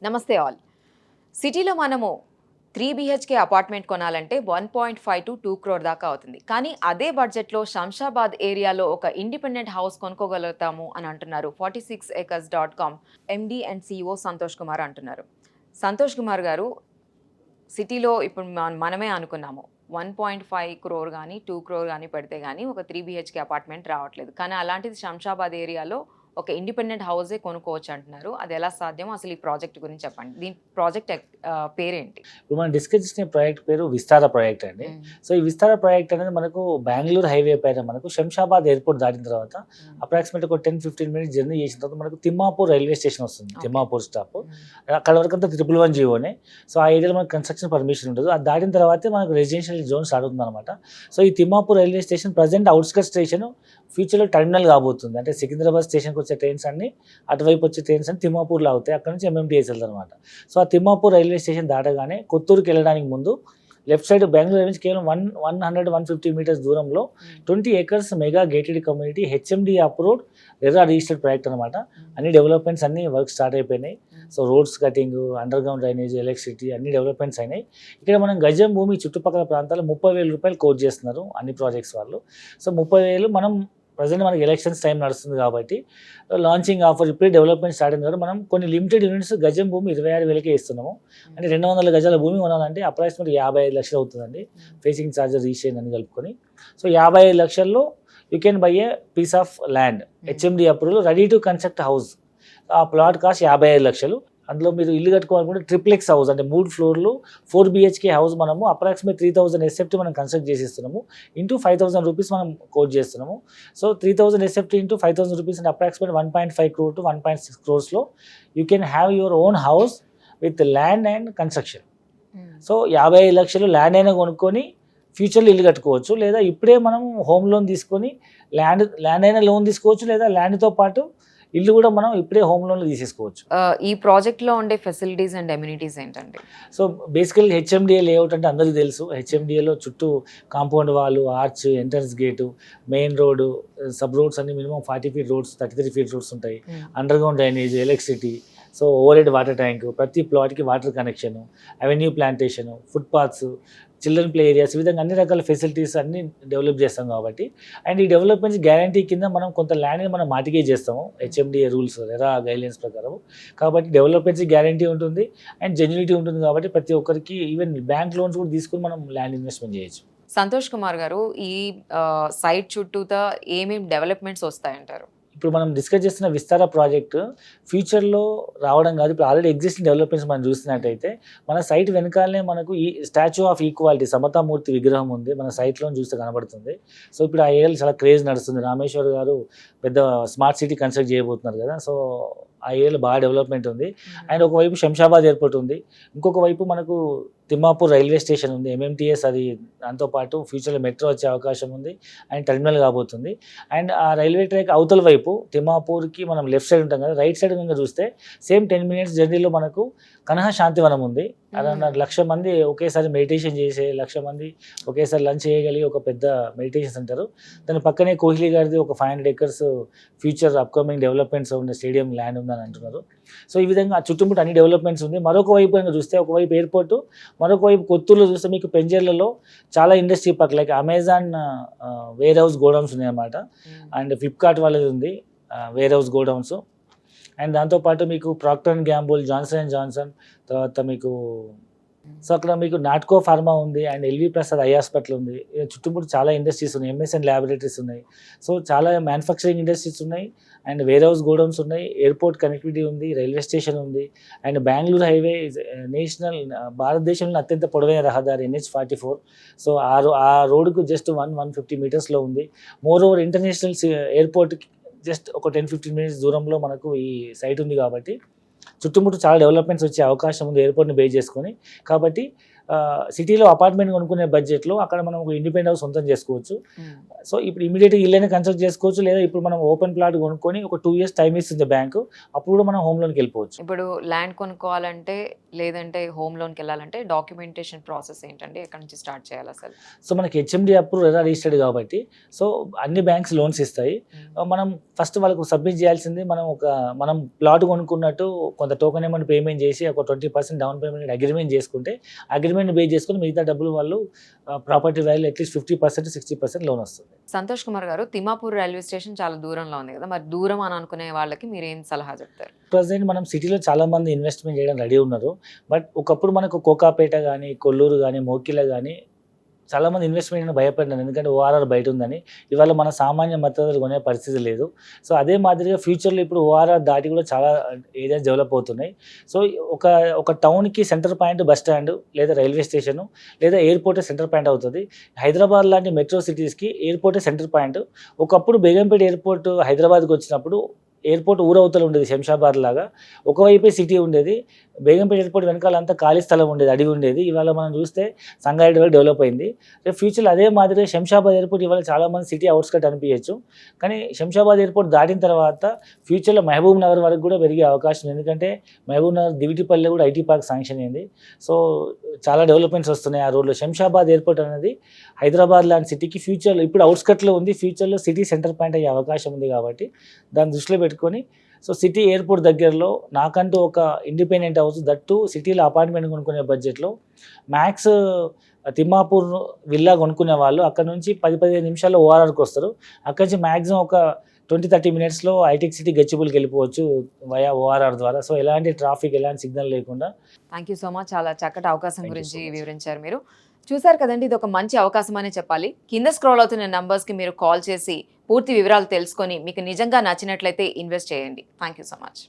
నమస్తే ఆల్. సిటీలో మనము 3 BHK అపార్ట్మెంట్ కొనాలంటే 1.5 to 2 crore దాకా అవుతుంది. కానీ అదే బడ్జెట్లో శంషాబాద్ ఏరియాలో ఒక ఇండిపెండెంట్ హౌస్ కొనుక్కోగలుగుతాము అని అంటున్నారు 46acres.com MD and CEO Santosh Kumar అంటున్నారు. సంతోష్ కుమార్ గారు, సిటీలో ఇప్పుడు మనమే అనుకున్నాము 1.5 crore కానీ 2 crore కానీ పెడితే కానీ ఒక 3 BHK అపార్ట్మెంట్ రావట్లేదు. కానీ అలాంటిది శంషాబాద్ ఏరియాలో ఒక ఇండిపెండెంట్ హౌసే కొనుక్కోవచ్చు అంటున్నారు. అది ఎలా సాధ్యమో అసలు ఈ ప్రాజెక్ట్ గురించి చెప్పండి. దీని ప్రాజెక్ట్ పేరేంటి? ఇప్పుడు మనం డిస్కస్ చేసిన ప్రాజెక్ట్ పేరు విస్తార ప్రాజెక్ట్ అండి. సో ఈ విస్తార ప్రాజెక్ట్ అనేది మనకు బెంగళూరు హైవే పైన మనకు శంషాబాద్ ఎయిర్పోర్ట్ దాటిన తర్వాత అప్రాక్సిమేట్ ఒక 10-15 minutes జర్నీ చేసిన తర్వాత మనకు తిమ్మాపూర్ రైల్వే స్టేషన్ వస్తుంది. తిమ్మాపూర్ స్టాప్ అక్కడ వరకు అంతా 111 జీవోనే. సో ఆ ఏరియాలో మనకు కన్స్ట్రక్షన్ పర్మిషన్ ఉంటుంది. అది దాటిన తర్వాతే మనకు రెసిడెన్షియల్ జోన్ స్టార్ట్ అవుతుంది అనమాట. సో ఈ Thimmapur railway station present outskirt station, ఫ్యూచర్లో టర్మినల్ కాబోతుంది. అంటే సికింద్రాబాద్ స్టేషన్కి వచ్చే ట్రైన్స్ అన్ని అటువైపు వచ్చే ట్రైన్స్ అన్ని తిమ్మాపూర్లో అవుతాయి. అక్కడ నుంచి MMTS వెళ్తారు అనమాట. సో ఆ తిమ్మాపూర్ రైల్వే స్టేషన్ దాటగానే కొత్తూరుకి వెళ్ళడానికి ముందు లెఫ్ట్ సైడ్ బెంగళూరు నుంచి కేవలం 100-150 meters దూరంలో 20 acres mega gated community HMD approved RERA registered project అనమాట. అన్ని డెవలప్మెంట్స్ అన్ని వర్క్ స్టార్ట్ అయిపోయినాయి. So roads cutting, under ground drainage, electricity అన్ని డెవలప్మెంట్స్ అయినాయి. ఇక్కడ మనం గజం భూమి చుట్టుపక్కల ప్రాంతాల్లో 30,000 రూపాయలు కోట్ చేస్తున్నారు అన్ని ప్రాజెక్ట్స్ వాళ్ళు. సో 30,000 మనం ప్రజెంట్ మనకి ఎలక్షన్స్ టైం నడుస్తుంది కాబట్టి లాంచింగ్ ఆఫర్ ఇప్పుడే డెవలప్మెంట్ స్టార్ట్ అయింది కాబట్టి మనం కొన్ని లిమిటెడ్ యూనిట్స్ గజం భూమి 26,000కే ఇస్తున్నాము. అంటే 200 గజాల భూమి కొనాలంటే అప్రాక్సిమేట్ 55 లక్షలు అవుతుందండి, ఫేసింగ్ ఛార్జెస్ రీషేన్ అని కలుపుకొని. సో 55 లక్షల్లో you can buy a piece of land HMD approval ready to construct house. ఆ ప్లాట్ కాస్ట్ 55 లక్షలు. అందులో మీరు ఇల్లు కట్టుకోవాలనుకుంటే ట్రిప్లెక్స్ హౌస్ అంటే 3 floors 4 BHK హౌస్ మనము అప్రాక్సిమేట్ 3,000 SFT మనం కన్స్ట్రక్ట్ చేసిస్తున్నాము. ఇంటూ 5,000 రూపీస్ మనం కోట్ చేస్తున్నాము. సో 3,000 SFT ఇంటూ 5,000 రూపీస్ అంటే approximate 1.5 crore to 1.6 crores you can have your own house with land and construction. So 55 లక్షలు ల్యాండ్ అయినా కొనుక్కొని ఫ్యూచర్లో ఇల్లు కట్టుకోవచ్చు, లేదా ఇప్పుడే మనం హోమ్ లోన్ తీసుకొని ల్యాండ్ అయినా లోన్ తీసుకోవచ్చు, లేదా ల్యాండ్తో పాటు ఇల్లు కూడా మనం ఇప్పుడే హోమ్ లోన్లు తీసేసుకోవచ్చు. ఈ ప్రాజెక్ట్లో ఉండే ఫెసిలిటీస్ అండ్ అమ్యూనిటీస్ ఏంటండి? సో బేసికల్గా HMDA లేఅవుట్ అంటే అందరికీ తెలుసు. HMDAలో చుట్టూ కాంపౌండ్ వాళ్ళు, arch, entrance gate, main road, sub roads అన్ని minimum 40 feet roads, 33 feet roads ఉంటాయి. Underground drainage, electricity, so overhead water tank, ప్రతి ప్లాట్కి water connection, avenue plantation, footpaths, children play areas, ఈ విధంగా అన్ని రకాల ఫెసిలిటీస్ అన్ని డెవలప్ చేస్తాం కాబట్టి. అండ్ ఈ డెవలప్మెంట్స్ గ్యారంటీ కింద మనం కొంత ల్యాండ్ని మనం మార్టిగేజ్ చేస్తాము HMDA రూల్స్, రెరా గైడ్లైన్స్ ప్రకారం. కాబట్టి డెవలప్మెంట్స్ గ్యారంటీ ఉంటుంది అండ్ జెన్యూనిటీ ఉంటుంది కాబట్టి ప్రతి ఒక్కరికి ఈవెన్ బ్యాంక్ లోన్స్ కూడా తీసుకుని మనం ల్యాండ్ ఇన్వెస్ట్మెంట్ చేయొచ్చు. సంతోష్ కుమార్ గారు, ఈ సైట్ చుట్టూతా ఏమేమి డెవలప్మెంట్స్ వస్తాయంటారు? ఇప్పుడు మనం డిస్కస్ చేస్తున్న విస్తార ప్రాజెక్ట్ ఫ్యూచర్లో రావడం కాదు, ఇప్పుడు ఆల్రెడీ ఎగ్జిస్టింగ్ డెవలప్మెంట్స్ మనం చూస్తున్నట్టయితే మన సైట్ వెనకాలనే మనకు ఈ స్టాచ్యూ ఆఫ్ ఈక్వాలిటీ సమతామూర్తి విగ్రహం ఉంది, మన సైట్లో చూస్తే కనబడుతుంది. సో ఇప్పుడు ఆ ఏరియాలో చాలా క్రేజ్ నడుస్తుంది. రామేశ్వర్ గారు పెద్ద స్మార్ట్ సిటీ కన్స్ట్రక్ట్ చేయబోతున్నారు కదా. సో ఆ ఏరియాలో బాగా డెవలప్మెంట్ ఉంది. అండ్ ఒకవైపు శంషాబాద్ ఎయిర్పోర్ట్ ఉంది, ఇంకొక వైపు మనకు తిమ్మాపూర్ రైల్వే స్టేషన్ ఉంది, MMTS, అది దాంతోపాటు ఫ్యూచర్లో మెట్రో వచ్చే అవకాశం ఉంది అండ్ టర్మినల్ కాబోతుంది. అండ్ ఆ రైల్వే ట్రాక్ అవతల వైపు తిమ్మాపూర్కి మనం లెఫ్ట్ సైడ్ ఉంటాం కదా, రైట్ సైడ్ కనుక చూస్తే సేమ్ 10 minutes జర్నీలో మనకు కనహ శాంతివనం ఉంది. అలా 1,00,000 మంది ఒకేసారి మెడిటేషన్ చేసే, 1,00,000 మంది ఒకేసారి లంచ్ చేయగలిగి ఒక పెద్ద మెడిటేషన్ సెంటర్. దాని పక్కనే కోహ్లీ గారిది ఒక 500 acres ఫ్యూచర్ అప్కమింగ్ డెవలప్మెంట్స్ ఉన్న స్టేడియం ల్యాండ్ ఉందని అంటున్నారు. సో ఈ విధంగా చుట్టుముట్టు అన్ని డెవలప్మెంట్స్ ఉంది. మరొక వైపు కనుక చూస్తే ఒకవైపు ఎయిర్పోర్టు, మరొక వైపు కొత్తూరులో చూస్తే మీకు పెంజర్లలో చాలా ఇండస్ట్రీ పక్క like Amazon warehouse godowns ఉన్నాయన్నమాట. అండ్ ఫ్లిప్కార్ట్ వాళ్ళది ఉంది వేర్ హౌస్ గోడౌన్స్. అండ్ దాంతోపాటు మీకు ప్రాక్టర్ అండ్ గ్యాంబుల్, జాన్సన్, తర్వాత మీకు సో అక్కడ మీకు నాట్కో ఫార్మా ఉంది and LV Prasad eye hospital ఉంది. చుట్టుముట్టు చాలా ఇండస్ట్రీస్ ఉన్నాయి, MSN ల్యాబొరేటరీస్ ఉన్నాయి. సో చాలా మ్యానుఫ్యాక్చరింగ్ ఇండస్ట్రీస్ ఉన్నాయి అండ్ వేర్ హౌస్ గోడౌన్స్ ఉన్నాయి, ఎయిర్పోర్ట్ కనెక్టివిటీ ఉంది, రైల్వే స్టేషన్ ఉంది. అండ్ బెంగళూరు హైవే నేషనల్ భారతదేశంలో అత్యంత పొడవైన రహదారి NH44. సో ఆ రోడ్డుకు జస్ట్ 150 meters ఉంది. మోర్ ఓవర్ ఇంటర్నేషనల్ ఎయిర్పోర్ట్కి జస్ట్ ఒక 10-15 minutes దూరంలో మనకు ఈ సైట్ ఉంది కాబట్టి చుట్టుముట్టు చాలా డెవలప్మెంట్స్ వచ్చే అవకాశం ఉంది ఎయిర్పోర్ట్ని బేస్ చేసుకొని. కాబట్టి సిటీలో అపార్ట్మెంట్ కొనుక్కునే బడ్జెట్లో అక్కడ మనం ఒక ఇండిపెండెంట్ హౌస్ సొంతం చేసుకోవచ్చు. సో ఇప్పుడు ఇమీడియట్గా ఇల్లైనా కన్స్ట్రక్ట్ చేసుకోవచ్చు, లేదా ఇప్పుడు మనం ఓపెన్ ప్లాట్ కొనుక్కొని ఒక 2 years టైం ఇస్తుంది బ్యాంకు, అప్పుడు కూడా మనం హోమ్ లోన్కి వెళ్ళిపోవచ్చు. ఇప్పుడు ల్యాండ్ కొనుక్కోవాలంటే లేదంటే హోమ్ లోన్కి వెళ్ళాలంటే డాక్యుమెంటేషన్ ప్రాసెస్ ఏంటంటే ఎక్కడి నుంచి స్టార్ట్ చేయాలి అసలు? సో మనకి హెచ్ఎండి అప్రూవ్ ఎలా రిజిస్టర్డ్ కాబట్టి సో అన్ని బ్యాంక్స్ లోన్స్ ఇస్తాయి. మనం ఫస్ట్ వాళ్ళకు సబ్మిట్ చేయాల్సింది మనం ప్లాట్ కొనుక్కున్నట్టు కొంత టోకెన్ అమౌంట్ పేమెంట్ చేసి ఒక 20% డౌన్ పేమెంట్ అగ్రిమెంట్ చేసుకుంటే అగ్రిమెంట్ బేస్ చేసుకుని మిగతా డబ్బులు వాళ్ళు ప్రాపర్టీ వాల్యూ అట్లీస్ట్ 50% 60% లోన్ వస్తుంది. సంతోష్ కుమార్ గారు, తిమ్మాపూర్ రైల్వే స్టేషన్ చాలా దూరంలో ఉంది కదా, మరి దూరం అని అనుకునే వాళ్ళకి మీరు ఏం సలహా చెప్తారు? ప్రజెంట్ మనం సిటీలో చాలా మంది ఇన్వెస్ట్మెంట్ చేయడం రెడీ ఉన్నారు. బట్ ఒకప్పుడు మనకు కోకాపేట కానీ, కొల్లూరు కానీ, మోకిల కానీ చాలా మంది ఇన్వెస్ట్మెంట్ భయపడినారు, ఎందుకంటే ఓఆర్ఆర్ బయట ఉందని. ఇవాళ మన సామాన్య మద్దతులు కొనే పరిస్థితి లేదు. సో అదే మాదిరిగా ఫ్యూచర్లో ఇప్పుడు ఓఆర్ఆర్ దాటి కూడా చాలా ఏరియాస్ డెవలప్ అవుతున్నాయి. సో ఒక టౌన్కి సెంటర్ పాయింట్ బస్ స్టాండ్ లేదా రైల్వే స్టేషను లేదా ఎయిర్పోర్టే సెంటర్ పాయింట్ అవుతుంది. హైదరాబాద్ లాంటి మెట్రో సిటీస్కి ఎయిర్పోర్టే సెంటర్ పాయింట్. ఒకప్పుడు బేగంపేట ఎయిర్పోర్ట్ హైదరాబాద్కి వచ్చినప్పుడు ఎయిర్పోర్ట్ ఊరవతలు ఉండేది, శంషాబాద్ లాగా ఒకవైపే సిటీ ఉండేది. బేగంపేట ఎయిర్పోర్ట్ వెనకాల అంతా ఖాళీ స్థలం ఉండేది, అడిగి ఉండేది. ఇవాళ మనం చూస్తే సంగారెడ్డి వరకు డెవలప్ అయింది. రేపు ఫ్యూచర్లో అదే మాదిరిగా శంషాబాద్ ఎయిర్పోర్ట్ ఇవాళ చాలామంది సిటీ అవుట్స్కట్ అనిపించచ్చు, కానీ శంషాబాద్ ఎయిర్పోర్ట్ దాటిన తర్వాత ఫ్యూచర్లో మహబూబ్ నగర్ వరకు కూడా పెరిగే అవకాశం ఉంది. ఎందుకంటే మహబూబ్ నగర్ దివిటిపల్లి కూడా ఐటీ పార్క్ శాంక్షన్ అయింది. సో చాలా డెవలప్మెంట్స్ వస్తున్నాయి ఆ రోడ్లో. శంషాబాద్ ఎయిర్పోర్ట్ అనేది హైదరాబాద్ లాంటి సిటీకి ఫ్యూచర్లో ఇప్పుడు అవుట్స్కట్లో ఉంది, ఫ్యూచర్లో సిటీ సెంటర్ పాయింట్ అయ్యే అవకాశం ఉంది. కాబట్టి దాన్ని దృష్టిలో పెట్టుకొని సో సిటీ ఎయిర్పోర్ట్ దగ్గరలో నాకంటూ ఒక ఇండిపెండెంట్ హౌస్, దట్టు సిటీలో అపార్ట్మెంట్ కొనుక్కునే బడ్జెట్లో మ్యాక్స్ తిమ్మాపూర్ విల్లా కొనుక్కునే వాళ్ళు అక్కడ నుంచి 10-15 నిమిషాల్లో ఓఆర్ఆర్కి వస్తారు. అక్కడి నుంచి మ్యాక్సిమం ఒక 20-30 minutesలో హైటెక్ సిటీ గచ్చిబౌలికి వెళ్ళిపోవచ్చు వయా ఓఆర్ఆర్ ద్వారా. సో ఎలాంటి ట్రాఫిక్, ఎలాంటి సిగ్నల్ లేకుండా. థ్యాంక్ యూ సో మచ్, చాలా చక్కటి అవకాశం Thank you గురించి so much. వివరించారు మీరు. చూసారు కదండి, ఇది ఒక మంచి అవకాశం అనే చెప్పాలి. కింద స్క్రోల్ అవుతున్న నంబర్స్కి మీరు కాల్ చేసి పూర్తి వివరాలు తెలుసుకొని మీకు నిజంగా నచ్చినట్లయితే ఇన్వెస్ట్ చేయండి. Thank you so much.